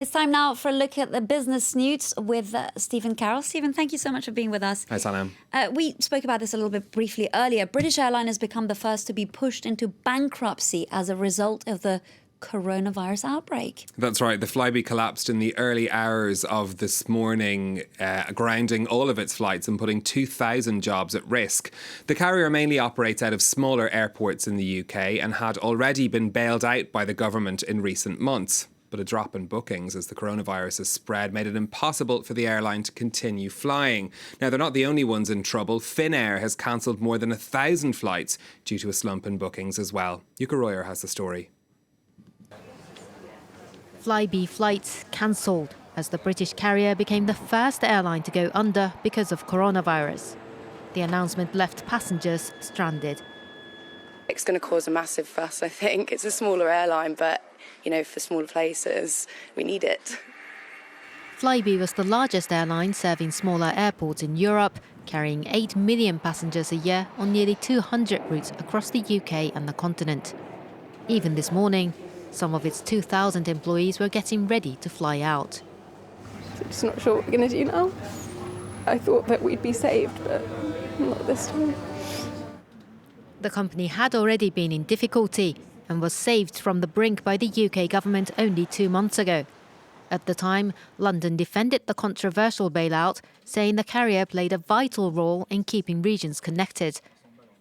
It's time now for a look at the business news with Stephen Carroll. Stephen, thank you so much for being with us. Hi, Sanam. We spoke about this a little bit briefly earlier. British Airline has become the first to be pushed into bankruptcy as a result of the coronavirus outbreak. That's right. The Flybe collapsed in the early hours of this morning, grounding all of its flights and putting 2,000 jobs at risk. The carrier mainly operates out of smaller airports in the UK and had already been bailed out by the government in recent months. But a drop in bookings as the coronavirus has spread made it impossible for the airline to continue flying. Now, they're not the only ones in trouble. Finnair has cancelled more than 1,000 flights due to a slump in bookings as well. Yuka Royer has the story. Flybe flights cancelled as the British carrier became the first airline to go under because of coronavirus. The announcement left passengers stranded. It's going to cause a massive fuss, I think. It's a smaller airline, but, for smaller places, we need it. Flybe was the largest airline serving smaller airports in Europe, carrying 8 million passengers a year on nearly 200 routes across the UK and the continent. Even this morning, some of its 2,000 employees were getting ready to fly out. I'm just not sure what we're going to do now. I thought that we'd be saved, but not this time. The company had already been in difficulty and was saved from the brink by the UK government only 2 months ago. At the time, London defended the controversial bailout, saying the carrier played a vital role in keeping regions connected.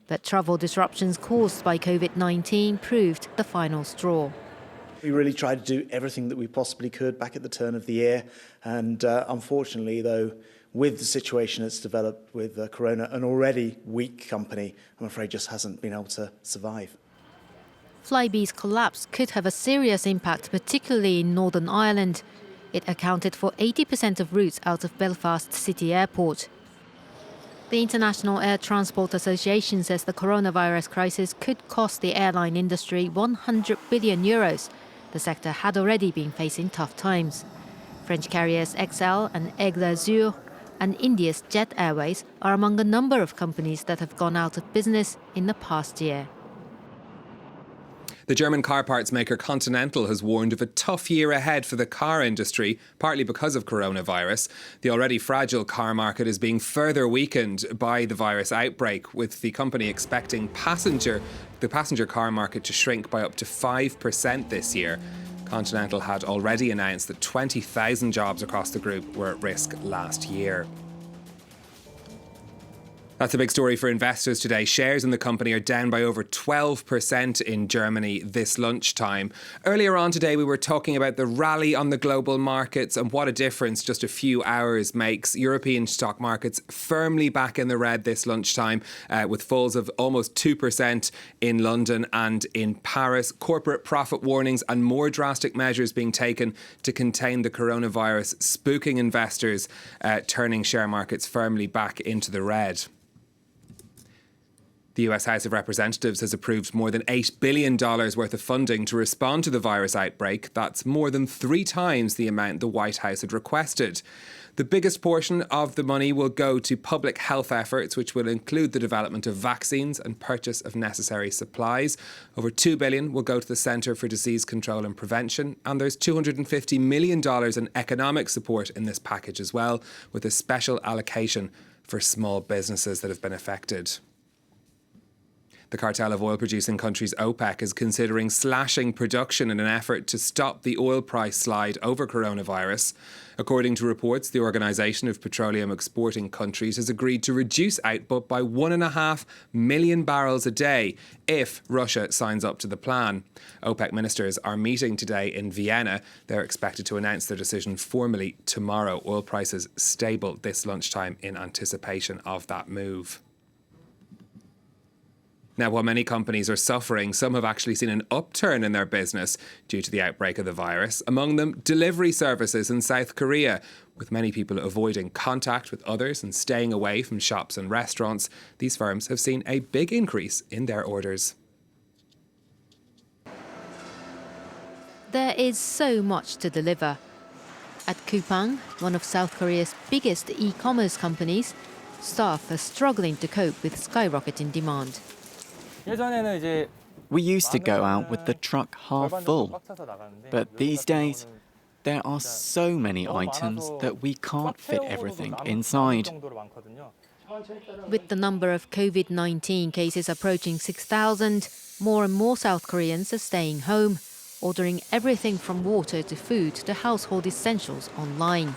But travel disruptions caused by COVID-19 proved the final straw. We really tried to do everything that we possibly could back at the turn of the year. And unfortunately, though, with the situation that's developed with Corona, an already weak company, I'm afraid just hasn't been able to survive. Flybe's collapse could have a serious impact, particularly in Northern Ireland. It accounted for 80% of routes out of Belfast City Airport. The International Air Transport Association says the coronavirus crisis could cost the airline industry €100 billion. The sector had already been facing tough times. French carriers XL and Aigle Azur and India's Jet Airways are among a number of companies that have gone out of business in the past year. The German car parts maker Continental has warned of a tough year ahead for the car industry, partly because of coronavirus. The already fragile car market is being further weakened by the virus outbreak, with the company expecting the passenger car market to shrink by up to 5% this year. Continental had already announced that 20,000 jobs across the group were at risk last year. That's a big story for investors today. Shares in the company are down by over 12% in Germany this lunchtime. Earlier on today, we were talking about the rally on the global markets and what a difference just a few hours makes. European stock markets firmly back in the red this lunchtime, with falls of almost 2% in London and in Paris. Corporate profit warnings and more drastic measures being taken to contain the coronavirus, spooking investors, turning share markets firmly back into the red. The US House of Representatives has approved more than $8 billion worth of funding to respond to the virus outbreak. That's more than 3 times the amount the White House had requested. The biggest portion of the money will go to public health efforts, which will include the development of vaccines and purchase of necessary supplies. Over $2 billion will go to the Centre for Disease Control and Prevention. And there's $250 million in economic support in this package as well, with a special allocation for small businesses that have been affected. The cartel of oil-producing countries OPEC is considering slashing production in an effort to stop the oil price slide over coronavirus. According to reports, the Organisation of Petroleum Exporting Countries has agreed to reduce output by 1.5 million barrels a day if Russia signs up to the plan. OPEC ministers are meeting today in Vienna. They're expected to announce their decision formally tomorrow. Oil prices stable this lunchtime in anticipation of that move. Now, while many companies are suffering, some have actually seen an upturn in their business due to the outbreak of the virus. Among them, delivery services in South Korea. With many people avoiding contact with others and staying away from shops and restaurants, these firms have seen a big increase in their orders. There is so much to deliver. At Coupang, one of South Korea's biggest e-commerce companies, staff are struggling to cope with skyrocketing demand. We used to go out with the truck half full, but these days There are so many items that we can't fit everything inside. With the number of COVID-19 cases approaching 6,000, more and more South Koreans are staying home, ordering everything from water to food to household essentials online.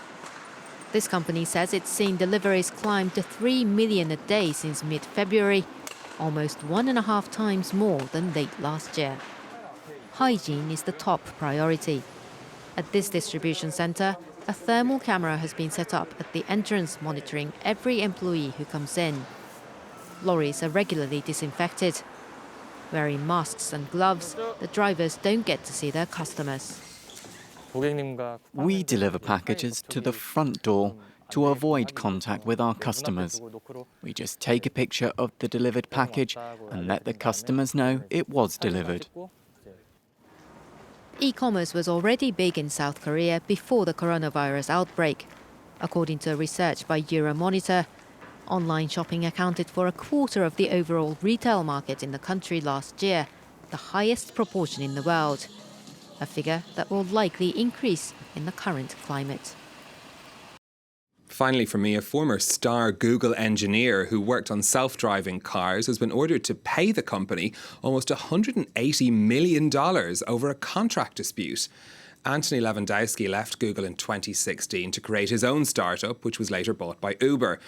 This company says it's seen deliveries climb to 3 million a day since mid-February, almost 1.5 times more than late last year. Hygiene is the top priority. At this distribution centre, a thermal camera has been set up at the entrance monitoring every employee who comes in. Lorries are regularly disinfected. Wearing masks and gloves, the drivers don't get to see their customers. We deliver packages to the front door to avoid contact with our customers. We just take a picture of the delivered package and let the customers know it was delivered. E-commerce was already big in South Korea before the coronavirus outbreak. According to research by Euromonitor, online shopping accounted for a quarter of the overall retail market in the country last year, the highest proportion in the world, a figure that will likely increase in the current climate. Finally, for me, a former star Google engineer who worked on self-driving cars has been ordered to pay the company almost $180 million over a contract dispute. Anthony Lewandowski left Google in 2016 to create his own startup, which was later bought by Uber.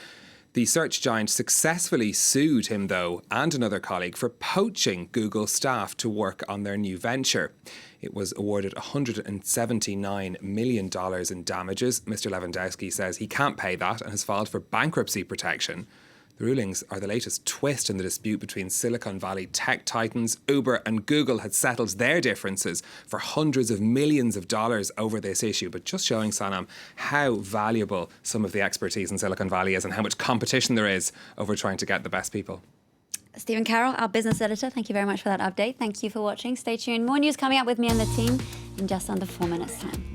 The search giant successfully sued him, though, and another colleague for poaching Google staff to work on their new venture. It was awarded $179 million in damages. Mr. Lewandowski says he can't pay that and has filed for bankruptcy protection. The rulings are the latest twist in the dispute between Silicon Valley tech titans. Uber and Google had settled their differences for hundreds of millions of dollars over this issue, but just showing, Sanam, how valuable some of the expertise in Silicon Valley is and how much competition there is over trying to get the best people. Stephen Carroll, our business editor, thank you very much for that update. Thank you for watching. Stay tuned. More news coming up with me and the team in just under 4 minutes' time.